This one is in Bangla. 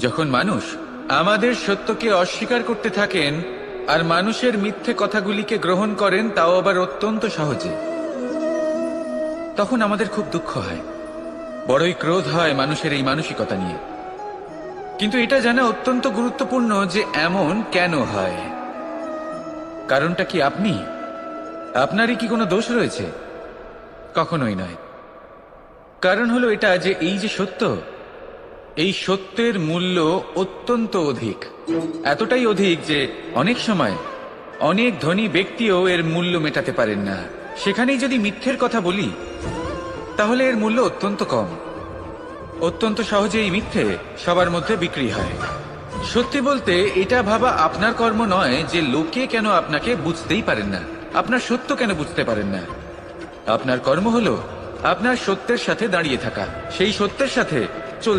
যখন মানুষ আমাদের সত্যকে অস্বীকার করতে থাকেন আর মানুষের মিথ্যে কথাগুলিকে গ্রহণ করেন, তাও আবার অত্যন্ত সহজে, তখন আমাদের খুব দুঃখ হয়, বড়ই ক্রোধ হয় মানুষের এই মানসিকতা নিয়ে। কিন্তু এটা জানা অত্যন্ত গুরুত্বপূর্ণ যে এমন কেন হয়। কারণটা কি আপনারই কি কোনো দোষ রয়েছে? কখনোই নয়। কারণ হলো এটা যে এই যে সত্য, এই সত্যের মূল্য অত্যন্ত অধিক, এতটাই অধিক যে অনেক সময় অনেক ধনী ব্যক্তিও এর মূল্য মেটাতে পারেন না। সেখানেই যদি মিথ্যের কথা বলি, তাহলে এর মূল্য অত্যন্ত কম। অত্যন্ত সহজে এই মিথ্যে সবার মধ্যে বিক্রি হয়। সত্যি বলতে এটা ভাবা আপনার কর্ম নয় যে লোকে কেন আপনাকে বুঝতেই পারেন না, আপনার সত্য কেন বুঝতে পারেন না। আপনার কর্ম হলো আপনার সত্যের সাথে দাঁড়িয়ে থাকা, সেই সত্যের সাথে চলতে